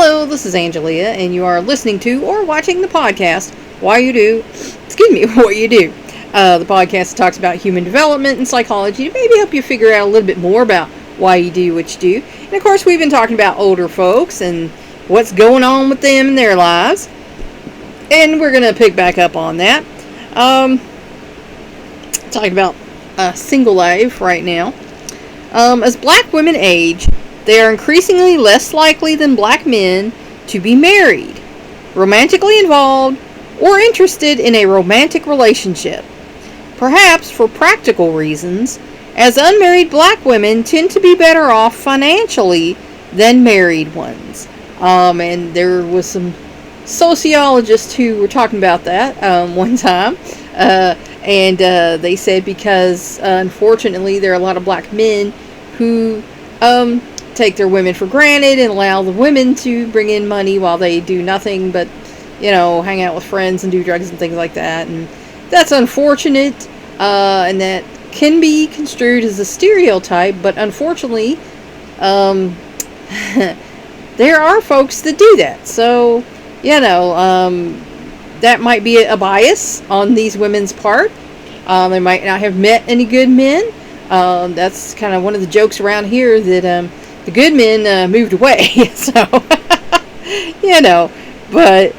Hello, this is Angelia, and you are listening to or watching the podcast What You Do. The podcast talks about human development and psychology to maybe help you figure out a little bit more about why you do what you do. And of course, we've been talking about older folks and what's going on with them in their lives. And we're going to pick back up on that. Talking about single life right now. As black women age, they are increasingly less likely than black men to be married, romantically involved, or interested in a romantic relationship. Perhaps for practical reasons, as unmarried black women tend to be better off financially than married ones. And there was some sociologists who were talking about that one time. And they said because, unfortunately, there are a lot of black men who take their women for granted and allow the women to bring in money while they do nothing but, hang out with friends and do drugs and things like that. And that's unfortunate, and that can be construed as a stereotype, but unfortunately, there are folks that do that. So, that might be a bias on these women's part. They might not have met any good men. That's kind of one of the jokes around here that the good men moved away. So, but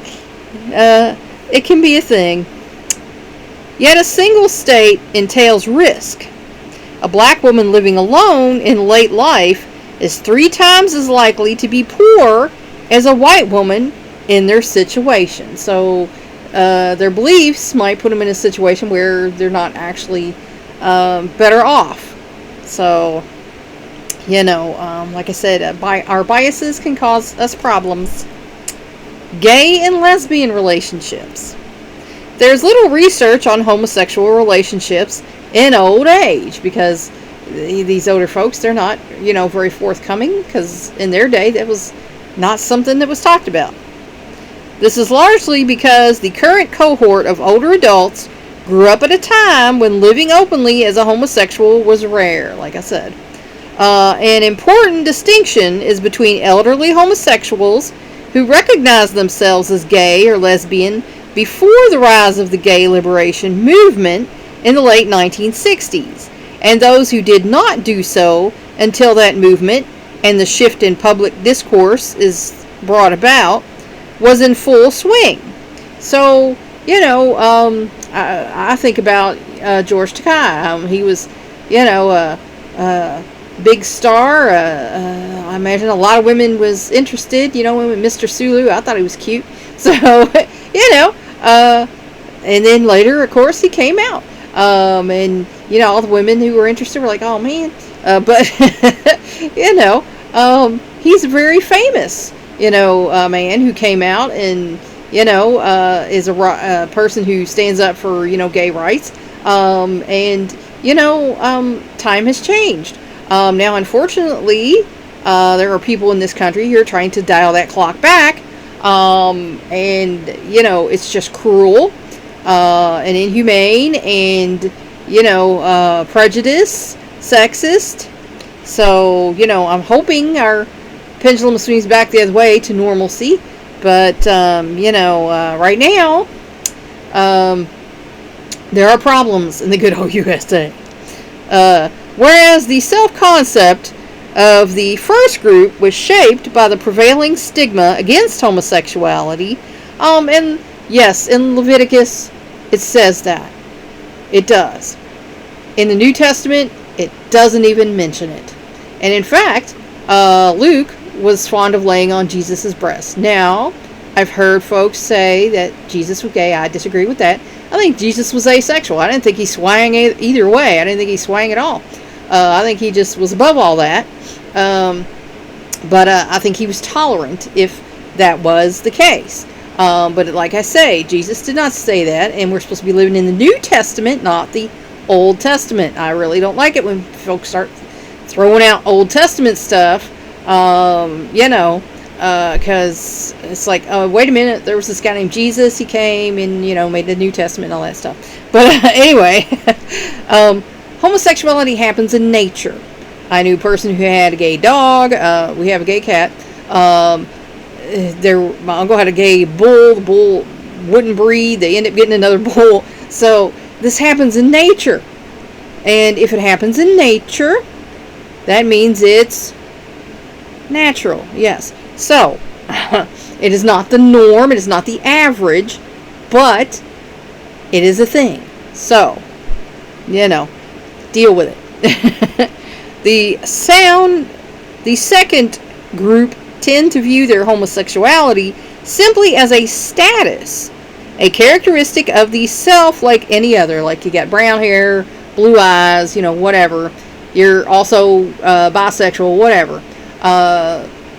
it can be a thing. Yet a single state entails risk. A black woman living alone in late life is 3 times as likely to be poor as a white woman in their situation. So their beliefs might put them in a situation where they're not actually better off. So, like I said, our biases can cause us problems. Gay and lesbian relationships. There's little research on homosexual relationships in old age because these older folks, they're not, very forthcoming because in their day that was not something that was talked about. This is largely because the current cohort of older adults grew up at a time when living openly as a homosexual was rare, like I said. An important distinction is between elderly homosexuals who recognize themselves as gay or lesbian before the rise of the gay liberation movement in the late 1960s, and those who did not do so until that movement and the shift in public discourse is brought about was in full swing. So, I think about George Takei. He was, a big star. I imagine a lot of women was interested. Mr. Sulu, I thought he was cute. So, and then later, of course, he came out. And, all the women who were interested were like, oh, man. But, he's very famous, man who came out and, is a person who stands up for, gay rights. And, time has changed. Now, unfortunately, there are people in this country who are trying to dial that clock back. And, it's just cruel, and inhumane and, prejudice, sexist. So, I'm hoping our pendulum swings back the other way to normalcy. But, right now, there are problems in the good old USA. Whereas the self-concept of the first group was shaped by the prevailing stigma against homosexuality. And yes, in Leviticus, it says that. It does. In the New Testament, it doesn't even mention it. And in fact, Luke was fond of laying on Jesus' breast. Now, I've heard folks say that Jesus was gay. I disagree with that. I think Jesus was asexual. I didn't think he swang either way. I didn't think he swang at all. I think he just was above all that. But I think he was tolerant if that was the case. But like I say, Jesus did not say that, and we're supposed to be living in the New Testament, not the Old Testament. I really don't like it when folks start throwing out Old Testament stuff, because it's like, oh, wait a minute, there was this guy named Jesus, he came and, made the New Testament and all that stuff. But anyway, homosexuality happens in nature. I knew a person who had a gay dog. We have a gay cat. my uncle had a gay bull. The bull wouldn't breed. They end up getting another bull. So this happens in nature. And if it happens in nature, that means it's natural. Yes. So, it is not the norm. It is not the average. But it is a thing. So, deal with it. The second group tend to view their homosexuality simply as a status, a characteristic of the self like any other. Like you got brown hair, blue eyes, whatever. You're also bisexual, whatever.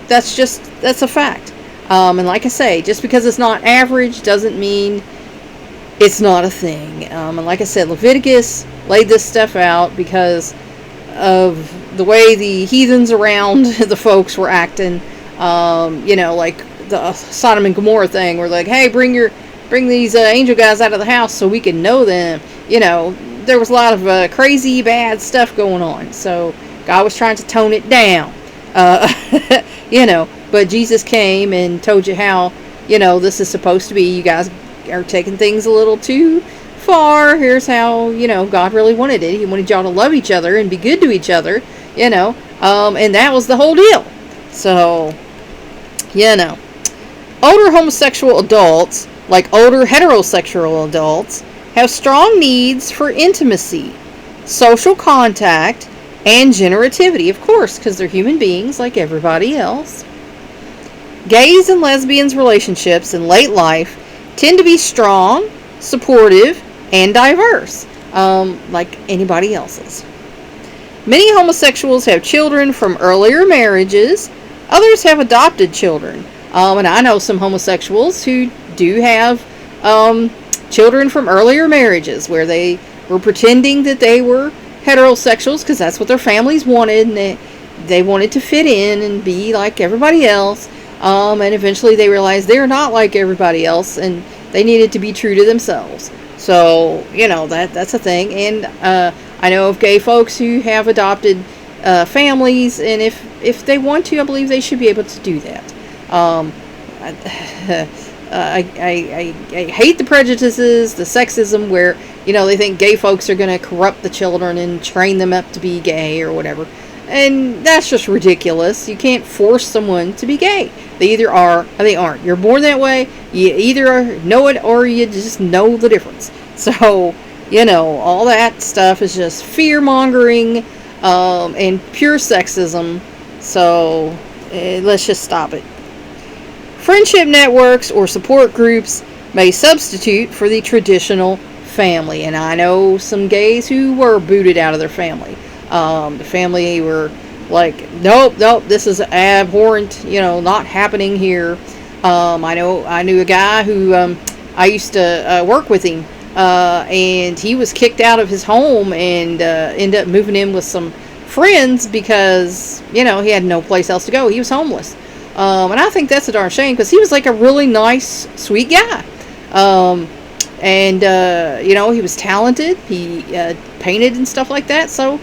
That's a fact. And like I say, just because it's not average doesn't mean it's not a thing. And like I said, Leviticus laid this stuff out because of the way the heathens around the folks were acting. Like the Sodom and Gomorrah thing, where like, hey, bring these angel guys out of the house so we can know them. There was a lot of crazy, bad stuff going on. So God was trying to tone it down. But Jesus came and told you how, this is supposed to be. You guys are taking things a little too far. Here's how, God really wanted it. He wanted y'all to love each other and be good to each other, and that was the whole deal. So, older homosexual adults, like older heterosexual adults, have strong needs for intimacy, social contact, and generativity, of course, because they're human beings like everybody else. Gays and lesbians' relationships in late life tend to be strong, supportive, and diverse, like anybody else's. Many homosexuals have children from earlier marriages. Others have adopted children. And I know some homosexuals who do have children from earlier marriages where they were pretending that they were heterosexuals because that's what their families wanted, and they wanted to fit in and be like everybody else. And eventually they realized they're not like everybody else, and they needed to be true to themselves. So, that's a thing. And I know of gay folks who have adopted families, and if they want to, I believe they should be able to do that. I hate the prejudices, the sexism where, they think gay folks are going to corrupt the children and train them up to be gay or whatever. And that's just ridiculous. You can't force someone to be gay. They either are or they aren't. You're born that way. You either know it or you just know the difference. So, all that stuff is just fear-mongering and pure sexism. So, let's just stop it. Friendship networks or support groups may substitute for the traditional family. And I know some gays who were booted out of their family. The family were like, nope, this is abhorrent, not happening here. I knew a guy who I used to work with him, and he was kicked out of his home and ended up moving in with some friends because, he had no place else to go. He was homeless. And I think that's a darn shame because he was like a really nice, sweet guy. He was talented. He painted and stuff like that. So,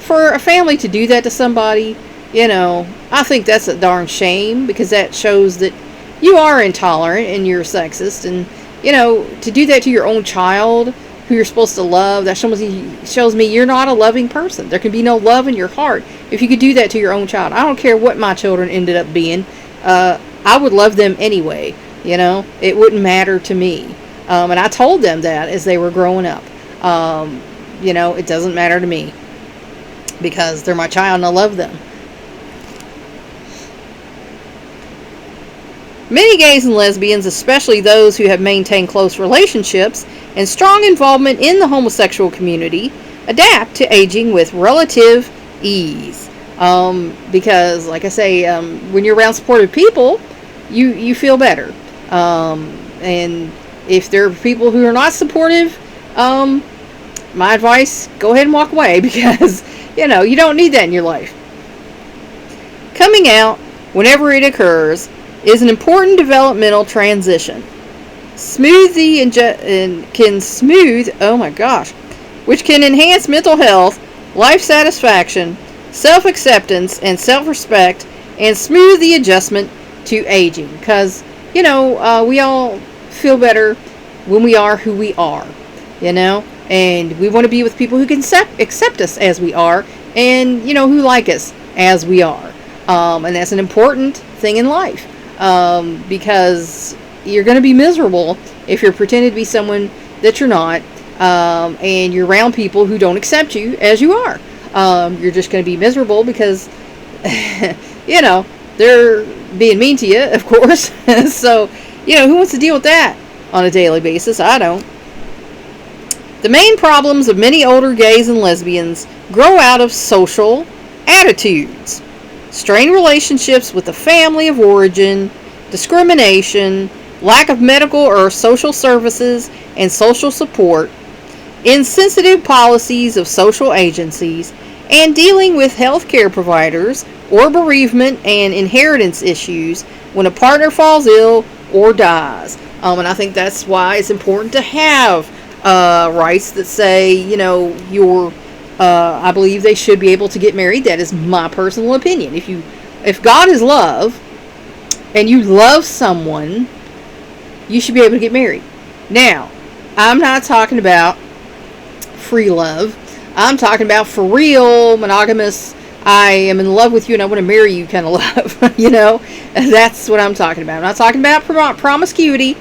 for a family to do that to somebody, I think that's a darn shame because that shows that you are intolerant and you're sexist. And, to do that to your own child who you're supposed to love, that shows me you're not a loving person. There can be no love in your heart if you could do that to your own child. I don't care what my children ended up being. I would love them anyway. It wouldn't matter to me. And I told them that as they were growing up. It doesn't matter to me because they're my child and I love them. Many gays and lesbians, especially those who have maintained close relationships and strong involvement in the homosexual community, adapt to aging with relative ease. Because, like I say, when you're around supportive people, you feel better. And if there are people who are not supportive, my advice, go ahead and walk away because, you don't need that in your life. Coming out, whenever it occurs, is an important developmental transition. Which can enhance mental health, life satisfaction, self-acceptance, and self-respect, and smooth the adjustment to aging. Because, we all feel better when we are who we are, and we want to be with people who can accept us as we are, and, who like us as we are. And that's an important thing in life, because you're going to be miserable if you're pretending to be someone that you're not, and you're around people who don't accept you as you are. You're just going to be miserable because, they're being mean to you, of course. So, who wants to deal with that on a daily basis? I don't. The main problems of many older gays and lesbians grow out of social attitudes, strained relationships with the family of origin, discrimination, lack of medical or social services and social support, insensitive policies of social agencies, and dealing with healthcare providers or bereavement and inheritance issues when a partner falls ill or dies. And I think that's why it's important to have rights that say, I believe they should be able to get married. That is my personal opinion. If God is love and you love someone, you should be able to get married. Now, I'm not talking about free love. I'm talking about for real, monogamous, I am in love with you and I want to marry you kind of love. That's what I'm talking about. I'm not talking about promiscuity.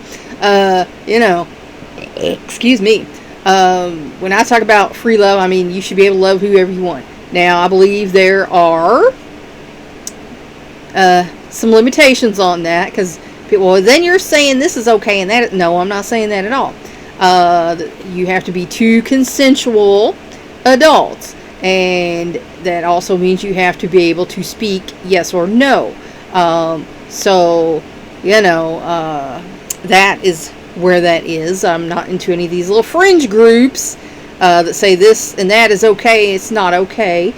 Excuse me. When I talk about free love, I mean you should be able to love whoever you want. Now, I believe there are some limitations on that, because then you're saying this is okay and that. No, I'm not saying that at all. You have to be two consensual adults, and that also means you have to be able to speak yes or no. That is where that is. I'm not into any of these little fringe groups that say this and that is okay. It's not okay,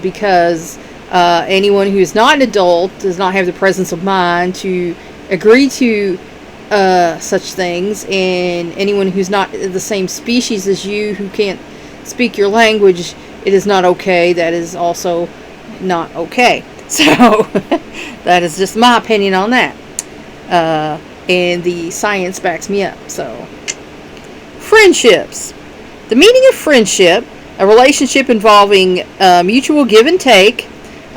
because anyone who is not an adult does not have the presence of mind to agree to such things, and anyone who's not the same species as you, who can't speak your language, it is not okay. That is also not okay. So that is just my opinion on that, and the science backs me up. So, friendships. The meaning of friendship: a relationship involving mutual give and take,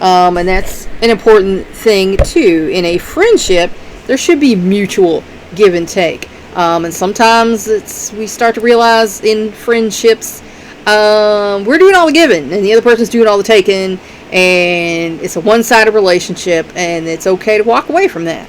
and that's an important thing too. In a friendship, there should be mutual give and take, and sometimes we start to realize in friendships, we're doing all the giving and the other person's doing all the taking, and it's a one-sided relationship, and it's okay to walk away from that.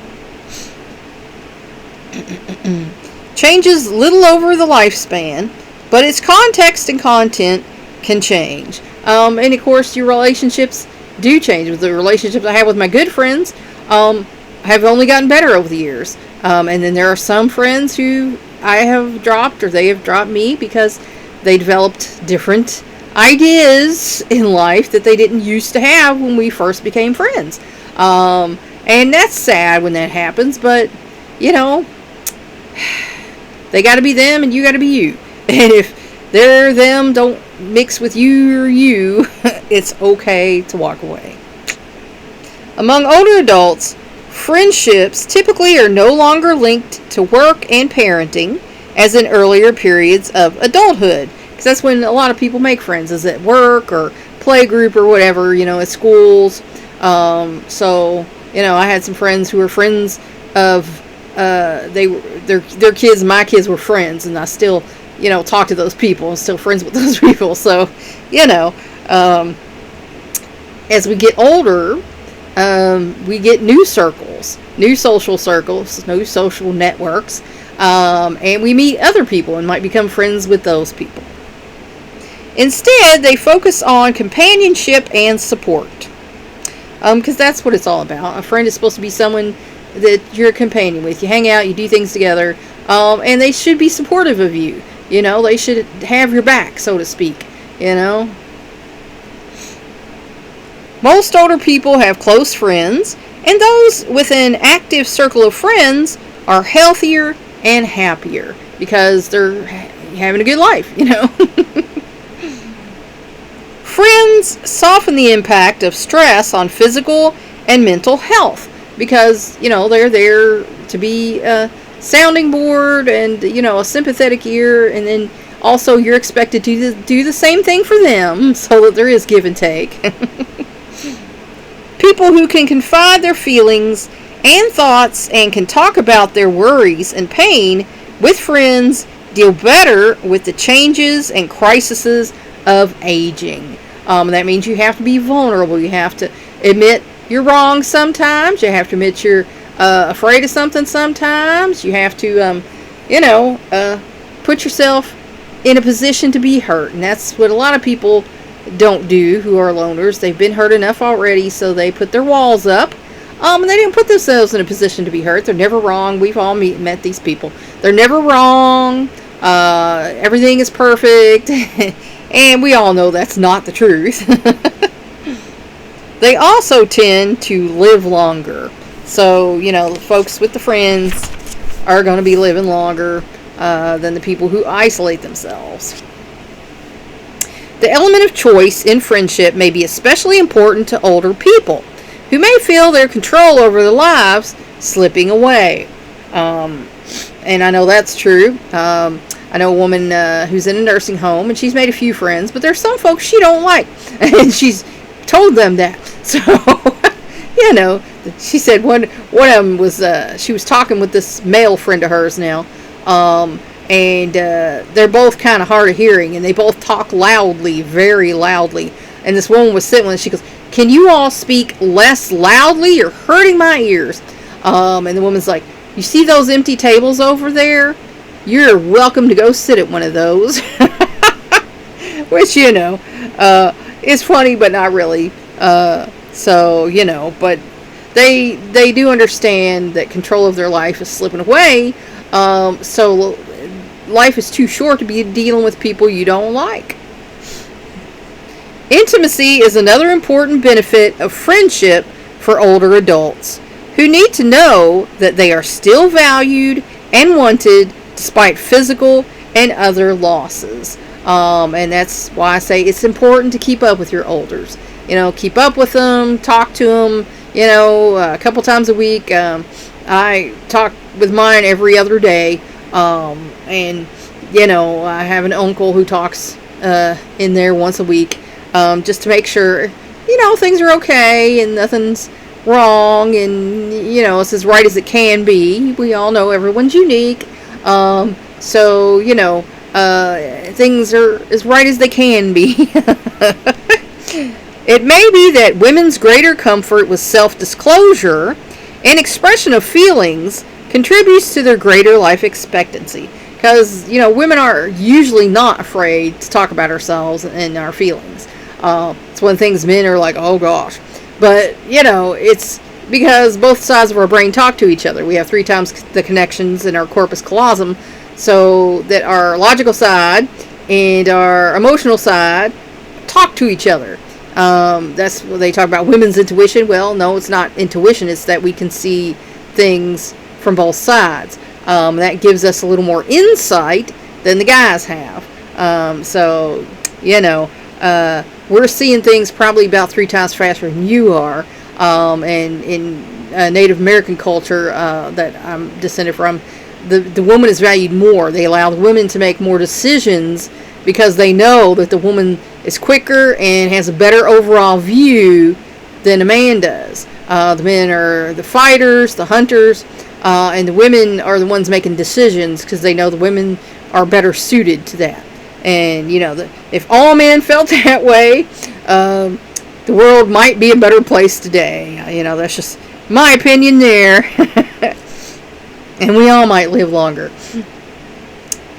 Changes little over the lifespan, but its context and content can change. And of course, your relationships do change. With the relationships I have with my good friends, have only gotten better over the years. And then there are some friends who I have dropped, or they have dropped me, because they developed different ideas in life that they didn't used to have when we first became friends. And that's sad when that happens, but, they got to be them and you got to be you. And if they're them, don't mix with you or you, it's okay to walk away. Among older adults, friendships typically are no longer linked to work and parenting as in earlier periods of adulthood. Because that's when a lot of people make friends, is at work or play group or whatever, at schools. I had some friends who were friends of, their kids and my kids were friends, and I still, talk to those people and still friends with those people. So, as we get older, we get new circles, new social circles, new social networks, and we meet other people and might become friends with those people. Instead, they focus on companionship and support, because that's what it's all about. A friend is supposed to be someone that you're a companion with. You hang out, you do things together, and they should be supportive of you. They should have your back, so to speak. Most older people have close friends, and those with an active circle of friends are healthier and happier because they're having a good life, Friends soften the impact of stress on physical and mental health, because they're there to be a sounding board and a sympathetic ear, and then also you're expected to do the same thing for them, so that there is give and take. People who can confide their feelings and thoughts and can talk about their worries and pain with friends deal better with the changes and crises of aging. That means you have to be vulnerable. You have to admit you're wrong sometimes. You have to admit you're afraid of something sometimes. You have to, put yourself in a position to be hurt. And that's what a lot of people don't do who are loners. They've been hurt enough already, so they put their walls up. And they didn't put themselves in a position to be hurt. They're never wrong. We've all met these people. They're never wrong. Everything is perfect. And we all know that's not the truth. They also tend to live longer. So, the folks with the friends are going to be living longer than the people who isolate themselves. The element of choice in friendship may be especially important to older people who may feel their control over their lives slipping away. And I know that's true. I know a woman who's in a nursing home, and she's made a few friends, but there's some folks she don't like, and she's told them that. So, she said one of them was, she was talking with this male friend of hers now, and they're both kind of hard of hearing, and they both talk loudly, very loudly. And this woman was sitting with her, she goes, "Can you all speak less loudly? You're hurting my ears." And the woman's like, "You see those empty tables over there? You're welcome to go sit at one of those." Which, is funny, but not really. But they do understand that control of their life is slipping away. So life is too short to be dealing with people you don't like. Intimacy is another important benefit of friendship for older adults who need to know that they are still valued and wanted despite physical and other losses. And that's why I say it's important to keep up with your elders. Keep up with them, talk to them, a couple times a week. I talk with mine every other day. And, I have an uncle who talks in there once a week, just to make sure, things are okay and nothing's wrong, and, it's as right as it can be. We all know everyone's unique. So, things are as right as they can be. It may be that women's greater comfort with self-disclosure and expression of feelings contributes to their greater life expectancy. Because, women are usually not afraid to talk about ourselves and our feelings. It's one of the things men are like, oh gosh. But, it's because both sides of our brain talk to each other. We have 3 times the connections in our corpus callosum, so that our logical side and our emotional side talk to each other. That's what they talk about, women's intuition. Well, no, it's not intuition. It's that we can see things from both sides. That gives us a little more insight than the guys have. We're seeing things probably about 3 times faster than you are. And in Native American culture that I'm descended from, the woman is valued more. They allow the women to make more decisions because they know that the woman is quicker and has a better overall view than a man does. The men are the fighters, the hunters, and the women are the ones making decisions because they know the women are better suited to that. And, if all men felt that way, the world might be a better place today. That's just my opinion there. And we all might live longer.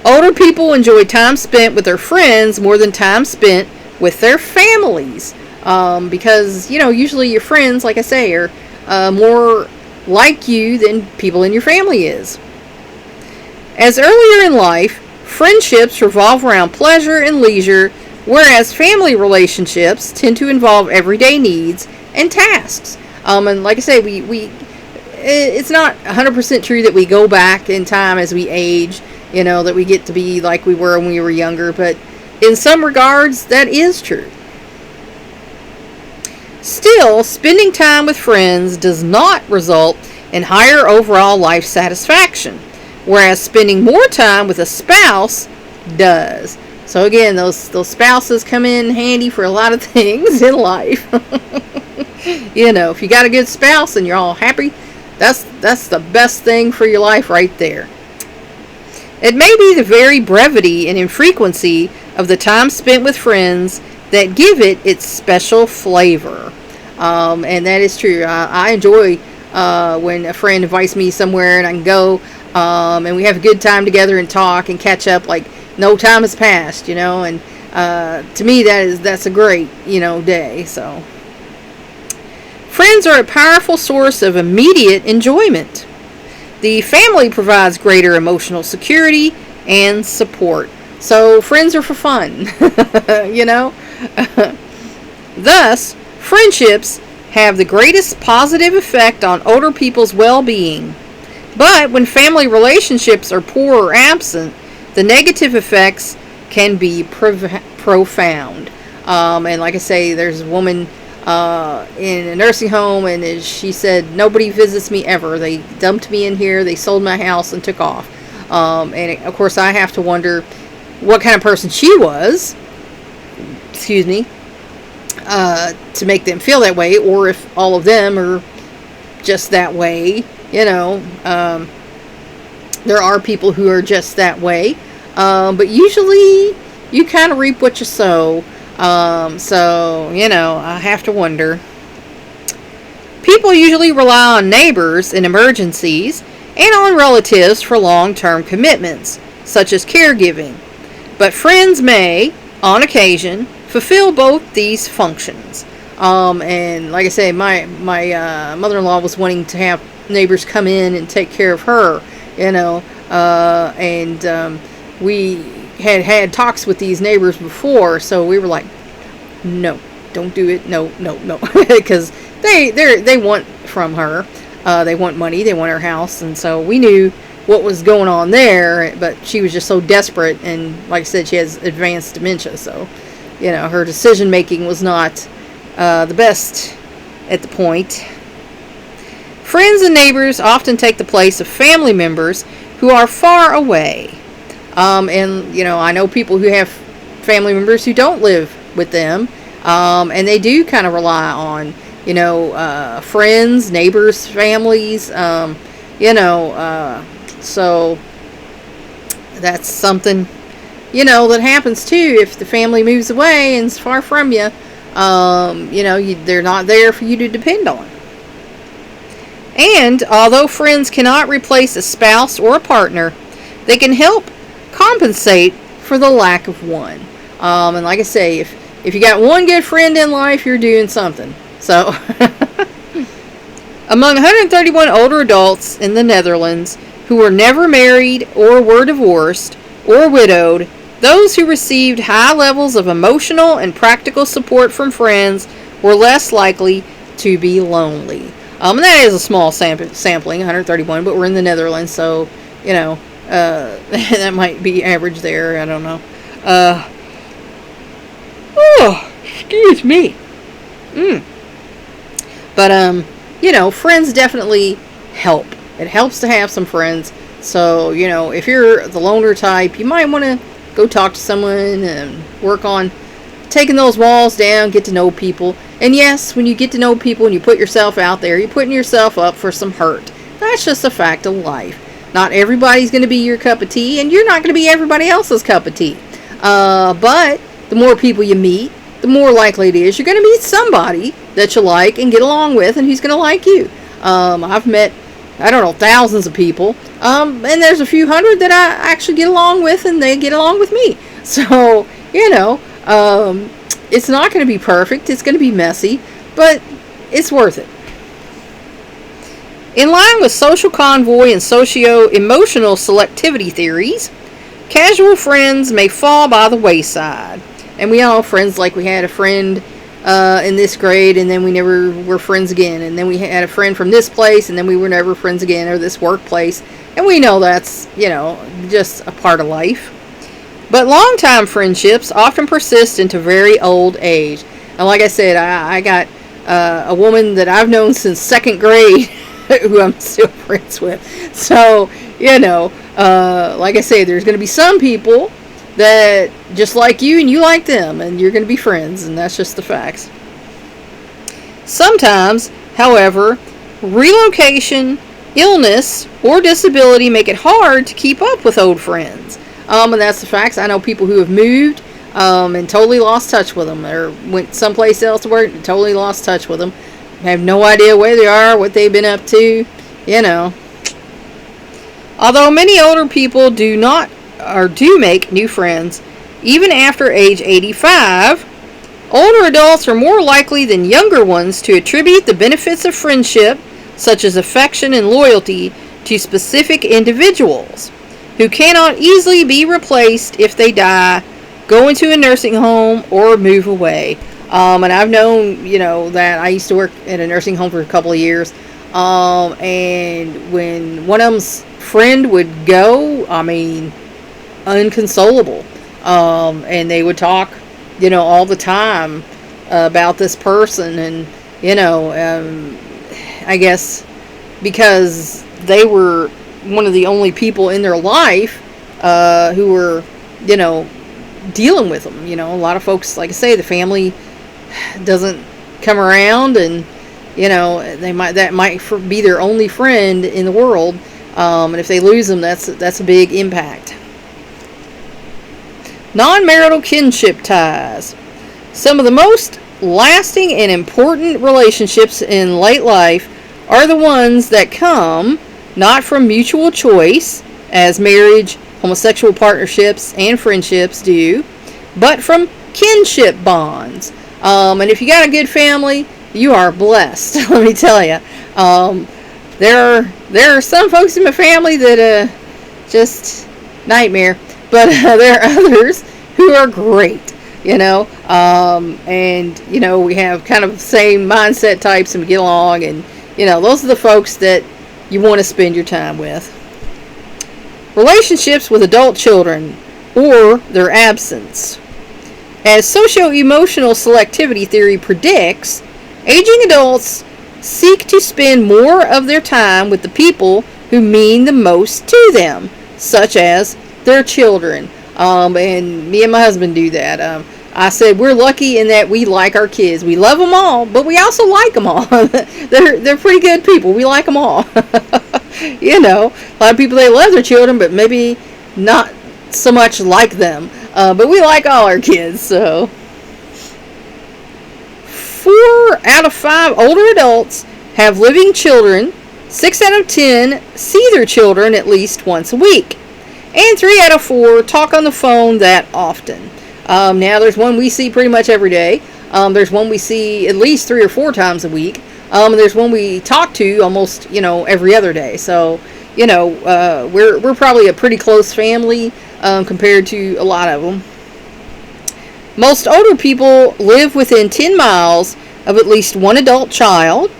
Older people enjoy time spent with their friends more than time spent with their families. Because, usually your friends, like I say, are more like you than people in your family is. As earlier in life, friendships revolve around pleasure and leisure, whereas family relationships tend to involve everyday needs and tasks. And like I say, it's not 100% true that we go back in time as we age, that we get to be like we were when we were younger, but in some regards, that is true. Still, spending time with friends does not result in higher overall life satisfaction, whereas spending more time with a spouse does. So again, those spouses come in handy for a lot of things in life. If you got a good spouse and you're all happy, that's the best thing for your life right there. It may be the very brevity and infrequency of the time spent with friends that give it its special flavor. And that is true. I enjoy when a friend invites me somewhere and I can go, and we have a good time together and talk and catch up like no time has passed, and to me that's a great, day. So friends are a powerful source of immediate enjoyment. The family provides greater emotional security and support. So friends are for fun, Thus, friendships have the greatest positive effect on older people's well-being. But when family relationships are poor or absent, the negative effects can be profound. And like I say, there's a woman in a nursing home, and she said, nobody visits me ever. They dumped me in here, they sold my house and took off. And of course I have to wonder what kind of person she was, to make them feel that way, or if all of them are just that way. There are people who are just that way, but usually you kind of reap what you sow. So I have to wonder. People usually rely on neighbors in emergencies and on relatives for long-term commitments, such as caregiving. But friends may, on occasion, fulfill both these functions. And like I say, my mother-in-law was wanting to have neighbors come in and take care of her, and we had talks with these neighbors before, so we were like, no, don't do it, no, because they want from her, they want money, they want her house, and so we knew what was going on there, but she was just so desperate, and like I said, she has advanced dementia, so her decision making was not the best at the point. Friends and neighbors often take the place of family members who are far away. And I know people who have family members who don't live with them, and they do kind of rely on friends, neighbors, families, so that's something that happens too. If the family moves away and is far from you, they're not there for you to depend on. And although friends cannot replace a spouse or a partner, they can help compensate for the lack of one. And like I say, if you got one good friend in life, you're doing something. So among 131 older adults in the Netherlands who were never married or were divorced or widowed, those who received high levels of emotional and practical support from friends were less likely to be lonely. And that is a small sampling, 131, but we're in the Netherlands, so, that might be average there. I don't know. Excuse me. But, friends definitely help. It helps to have some friends. So, if you're the loner type, you might want to go talk to someone and work on taking those walls down, get to know people. And yes, when you get to know people and you put yourself out there, you're putting yourself up for some hurt. That's just a fact of life. Not everybody's going to be your cup of tea, and you're not going to be everybody else's cup of tea. But the more people you meet, the more likely it is you're going to meet somebody that you like and get along with, and who's going to like you. I've met, thousands of people, and there's a few hundred that I actually get along with, and they get along with me. So, it's not going to be perfect. It's going to be messy, but it's worth it. In line with social convoy and socio-emotional selectivity theories, casual friends may fall by the wayside. And we all have friends, like we had a friend in this grade, and then we never were friends again. And then we had a friend from this place, and then we were never friends again, or this workplace. And we know that's, just a part of life. But long-time friendships often persist into very old age. And like I said, I got a woman that I've known since second grade, who I'm still friends with. So, like I say, there's going to be some people that just like you and you like them, and you're going to be friends, and that's just the facts. Sometimes, however, relocation, illness, or disability make it hard to keep up with old friends. And that's the facts. I know people who have moved and totally lost touch with them, or went someplace else to work and totally lost touch with them. Have no idea where they are, what they've been up to, Although many older people do make new friends, even after age 85, older adults are more likely than younger ones to attribute the benefits of friendship, such as affection and loyalty, to specific individuals who cannot easily be replaced if they die, go into a nursing home, or move away. And I've known, that I used to work at a nursing home for a couple of years. And when one of them's friend would go, unconsolable. And they would talk, all the time about this person. And, I guess because they were one of the only people in their life who were, dealing with them. A lot of folks, like I say, the family doesn't come around, and that might be their only friend in the world, and if they lose them, that's a big impact. Non-marital kinship ties. Some of the most lasting and important relationships in late life are the ones that come not from mutual choice, as marriage, homosexual partnerships, and friendships do, but from kinship bonds. And if you got a good family, you are blessed. Let me tell you. There are some folks in my family that just nightmare, but there are others who are great. And we have kind of the same mindset types, and we get along, and those are the folks that you want to spend your time with. Relationships with adult children, or their absence. As socio-emotional selectivity theory predicts, aging adults seek to spend more of their time with the people who mean the most to them, such as their children. And me and my husband do that. I said we're lucky in that we like our kids. We love them all, but we also like them all. They're pretty good people. We like them all. A lot of people, they love their children, but maybe not so much like them. But we like all our kids, so. 4 out of 5 older adults have living children. 6 out of 10 see their children at least once a week. And 3 out of 4 talk on the phone that often. Now, there's one we see pretty much every day. There's one we see at least 3 or 4 times a week. And there's one we talk to almost, every other day. So, we're probably a pretty close family compared to a lot of them. Most older people live within 10 miles of at least one adult child,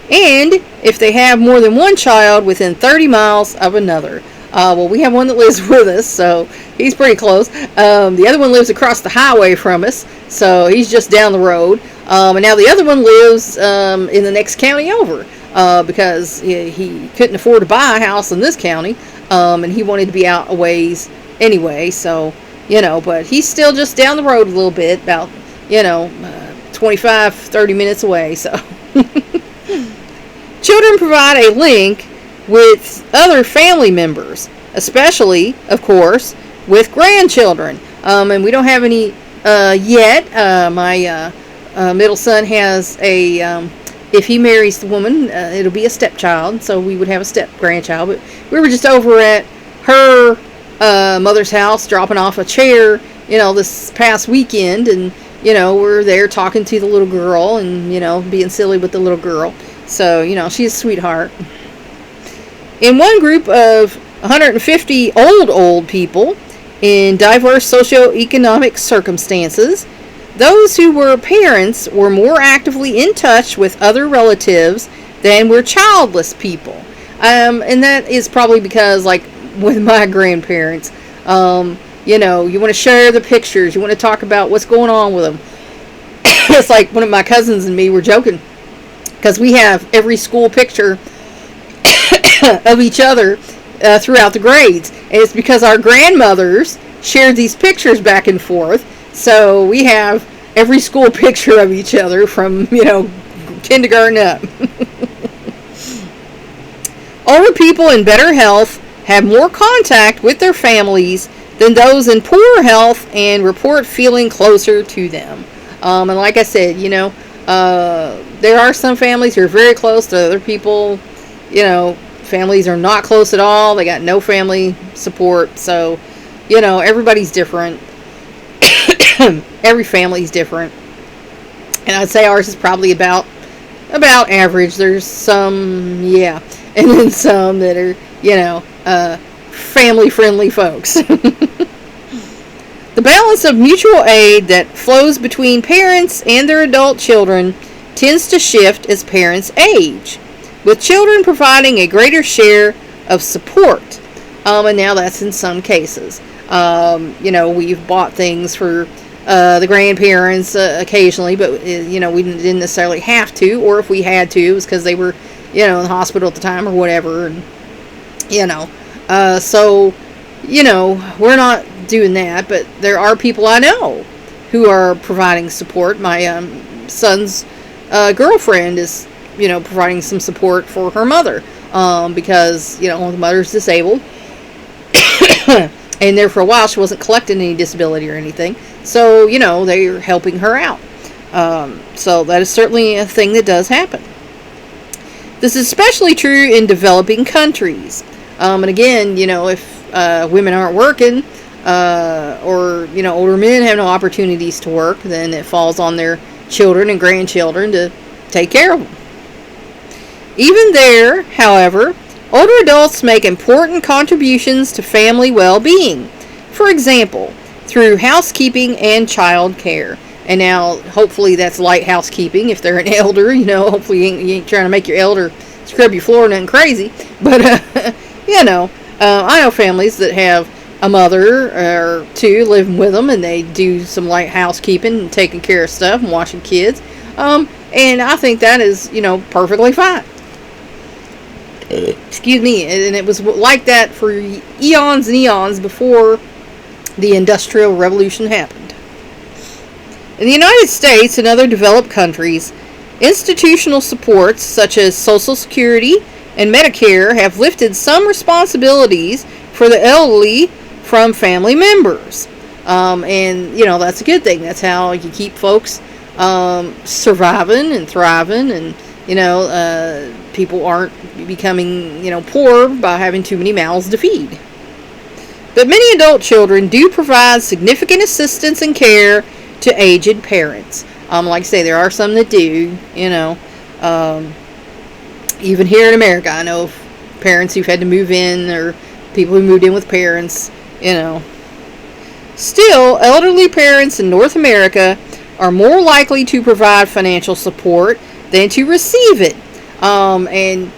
and if they have more than one child, within 30 miles of another. Well, we have one that lives with us, so he's pretty close. The other one lives across the highway from us, so he's just down the road. And now the other one lives in the next county over, because he couldn't afford to buy a house in this county, and he wanted to be out a ways anyway, so, but he's still just down the road a little bit, about, 25, 30 minutes away, so. Children provide a link with other family members, especially, of course, with grandchildren. And we don't have any yet. My middle son has a, if he marries the woman, it'll be a stepchild, so we would have a step-grandchild. But we were just over at her mother's house dropping off a chair, this past weekend, and, we're there talking to the little girl and, being silly with the little girl. So, she's a sweetheart. In one group of 150 old people in diverse socioeconomic circumstances, those who were parents were more actively in touch with other relatives than were childless people. And that is probably because, like, with my grandparents, you want to share the pictures, you want to talk about what's going on with them. It's like one of my cousins and me were joking because we have every school picture of each other throughout the grades. And it's because our grandmothers shared these pictures back and forth. So we have every school picture of each other from, kindergarten up. Older people in better health have more contact with their families than those in poorer health and report feeling closer to them. And like I said, there are some families who are very close to other people. Families are not close at all. They got no family support. So, everybody's different. Every family's different. And I'd say ours is probably about average. There's some, and then some that are, family-friendly folks. The balance of mutual aid that flows between parents and their adult children tends to shift as parents age, with children providing a greater share of support. And now that's in some cases. We've bought things for the grandparents occasionally, but, we didn't necessarily have to, or if we had to, it was because they were, in the hospital at the time or whatever, and, so, we're not doing that, but there are people I know who are providing support. My son's girlfriend is, providing some support for her mother, because, the mother's disabled, and there for a while she wasn't collecting any disability or anything, so, they're helping her out. So that is certainly a thing that does happen. This is especially true in developing countries. And again, if women aren't working, or, older men have no opportunities to work, then it falls on their children and grandchildren to take care of them. Even there, however, older adults make important contributions to family well-being. For example, through housekeeping and child care. And now, hopefully that's light housekeeping. If they're an elder, hopefully you ain't trying to make your elder scrub your floor or nothing crazy. But, I know families that have a mother or two living with them, and they do some light housekeeping and taking care of stuff and watching kids. And I think that is, perfectly fine. Excuse me. And it was like that for eons and eons before the Industrial Revolution happened. In the United States and other developed countries, institutional supports such as Social Security and Medicare have lifted some responsibilities for the elderly from family members. And, that's a good thing. That's how you keep folks surviving and thriving, and, people aren't becoming, poor by having too many mouths to feed. But many adult children do provide significant assistance and care to aged parents. Like I say, there are some that do, even here in America, I know of parents who've had to move in, or people who moved in with parents, Still, elderly parents in North America are more likely to provide financial support than to receive it. And,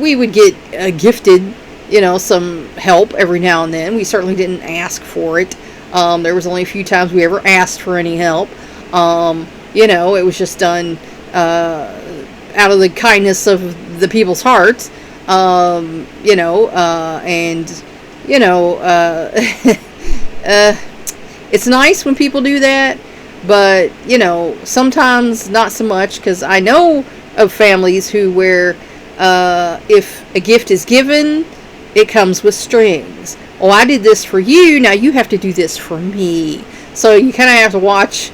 we would get gifted, some help every now and then. We certainly didn't ask for it. There was only a few times we ever asked for any help. It was just done out of the kindness of the people's hearts. It's nice when people do that, but, sometimes not so much, because I know of families where if a gift is given, it comes with strings. Oh, I did this for you, now you have to do this for me. So you kind of have to watch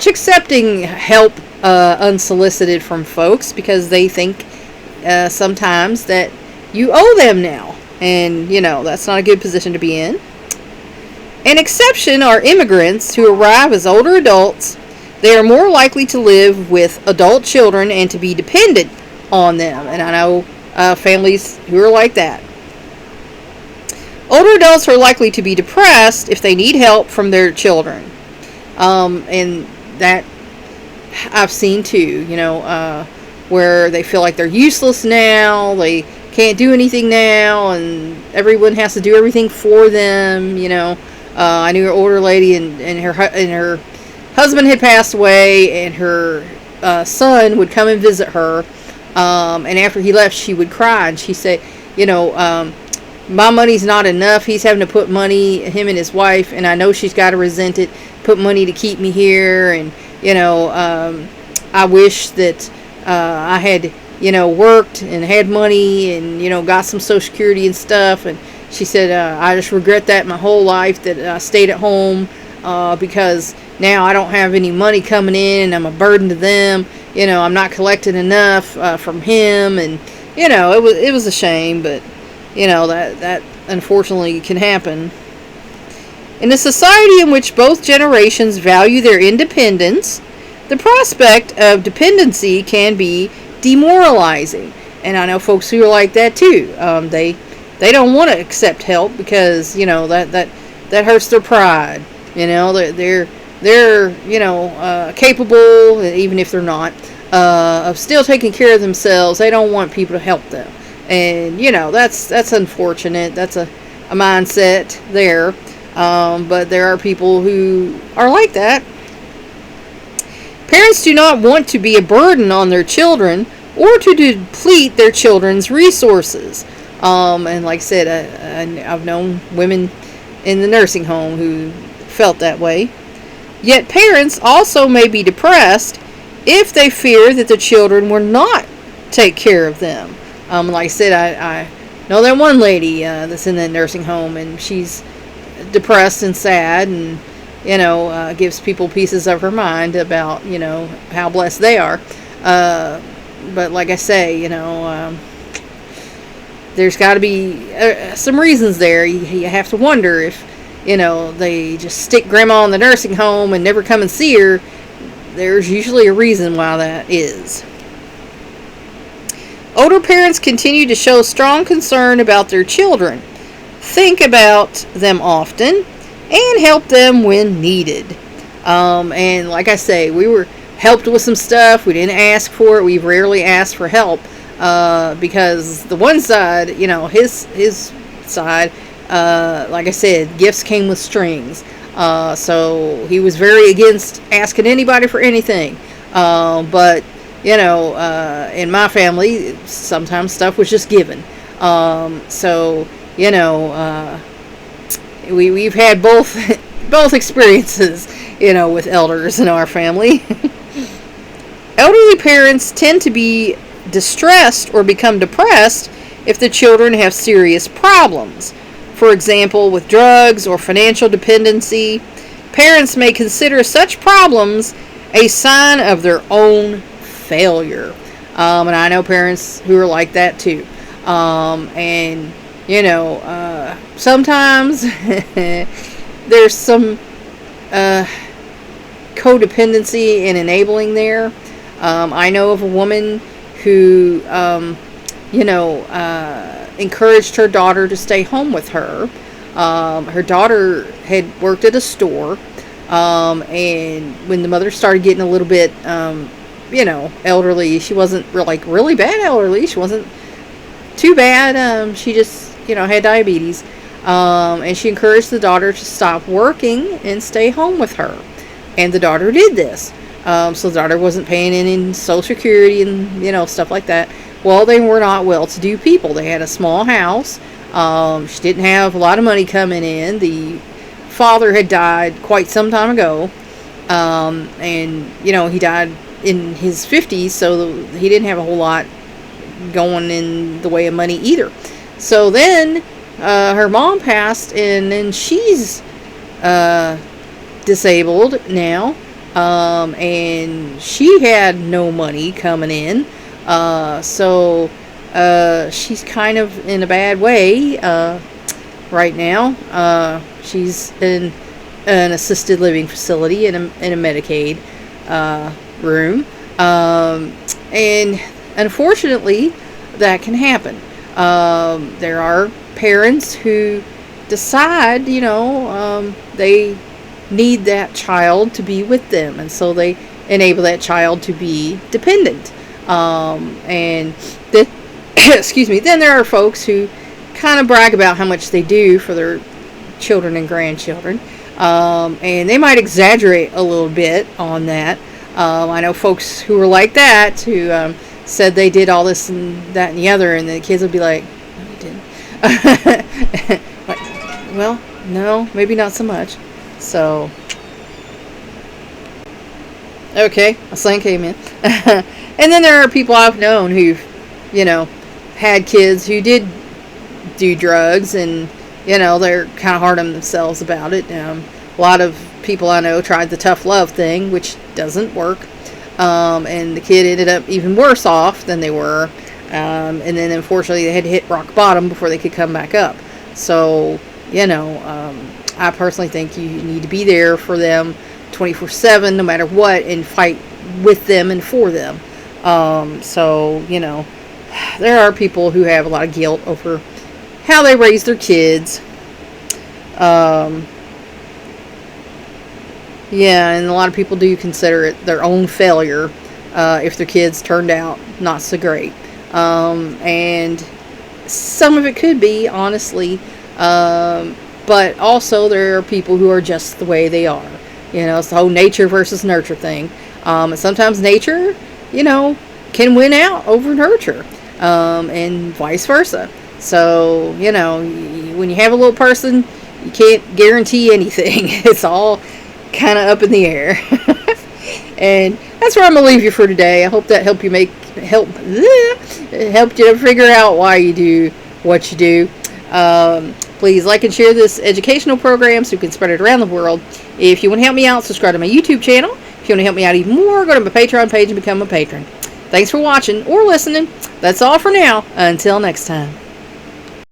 accepting help unsolicited from folks, because they think sometimes that you owe them now. And, that's not a good position to be in. An exception are immigrants who arrive as older adults. They are more likely to live with adult children and to be dependent on them. And I know families who are like that. Older adults are likely to be depressed if they need help from their children. And that I've seen too, where they feel like they're useless now, they can't do anything now, and everyone has to do everything for them, I knew an older lady, and her husband had passed away, and her son would come and visit her, and after he left, she would cry, and she said, my money's not enough. He's having to put money, him and his wife, and I know she's got to resent it, put money to keep me here, and, I wish that I had, worked and had money and, got some Social Security and stuff. And she said, I just regret that my whole life, that I stayed at home, because now I don't have any money coming in and I'm a burden to them. I'm not collecting enough from him, and, it was a shame, but, that unfortunately can happen. In a society in which both generations value their independence, the prospect of dependency can be demoralizing. And I know folks who are like that too. They don't want to accept help because, that hurts their pride. They're capable, even if they're not, of still taking care of themselves. They don't want people to help them. And, that's unfortunate. That's a mindset there. But there are people who are like that. Parents do not want to be a burden on their children or to deplete their children's resources. And like I said, I've known women in the nursing home who felt that way. Yet parents also may be depressed if they fear that the children will not take care of them. Like I said, I know that one lady that's in that nursing home, and she's depressed and sad, and gives people pieces of her mind about how blessed they are. But like I say, there's got to be some reasons there. You have to wonder if they just stick grandma in the nursing home and never come and see her. There's usually a reason why that is. Older parents continue to show strong concern about their children, think about them often, and help them when needed. And like I say, we were helped with some stuff. We didn't ask for it. We've rarely asked for help because the one side, his side, like I said, gifts came with strings. So he was very against asking anybody for anything. But in my family, sometimes stuff was just given. We've had both experiences, with elders in our family. Elderly parents tend to be distressed or become depressed if the children have serious problems. For example, with drugs or financial dependency, parents may consider such problems a sign of their own failure. And I know parents who are like that too. Sometimes there's some codependency and enabling there. I know of a woman who, encouraged her daughter to stay home with her. Her daughter had worked at a store, and when the mother started getting a little bit, elderly, she wasn't really bad elderly. She wasn't too bad. She just, had diabetes. And she encouraged the daughter to stop working and stay home with her. And the daughter did this. So the daughter wasn't paying any Social Security and, stuff like that. Well, they were not well-to-do people. They had a small house. She didn't have a lot of money coming in. The father had died quite some time ago. And, he died in his 50s, so he didn't have a whole lot going in the way of money either. So then her mom passed, and then she's disabled now, and she had no money coming in. So she's kind of in a bad way right now. She's in an assisted living facility in a Medicaid room, and unfortunately that can happen. There are parents who decide, they need that child to be with them, and so they enable that child to be dependent. And that, excuse me, then there are folks who kind of brag about how much they do for their children and grandchildren, and they might exaggerate a little bit on that. I know folks who were like that, who said they did all this and that and the other, and the kids would be like, no, you didn't. Like, well, no, maybe not so much. So, okay, a slang came in. And then there are people I've known who've, had kids who did do drugs, and, they're kind of hard on themselves about it. A lot of people I know tried the tough love thing, which doesn't work. And the kid ended up even worse off than they were. And then unfortunately they had to hit rock bottom before they could come back up. So, I personally think you need to be there for them 24/7, no matter what, and fight with them and for them. So, there are people who have a lot of guilt over how they raise their kids. Yeah, and a lot of people do consider it their own failure if their kids turned out not so great. And some of it could be, honestly. But also there are people who are just the way they are. It's the whole nature versus nurture thing. And sometimes nature, can win out over nurture. And vice versa. So, when you have a little person, you can't guarantee anything. It's all kind of up in the air. And that's where I'm gonna leave you for today. I hope that helped you helped you to figure out why you do what you do. Please like and share this educational program so you can spread it around the world. If you want to help me out, subscribe to my YouTube channel. If you want to help me out even more, go to my Patreon page and become a patron. Thanks for watching or listening. That's all for now. Until next time.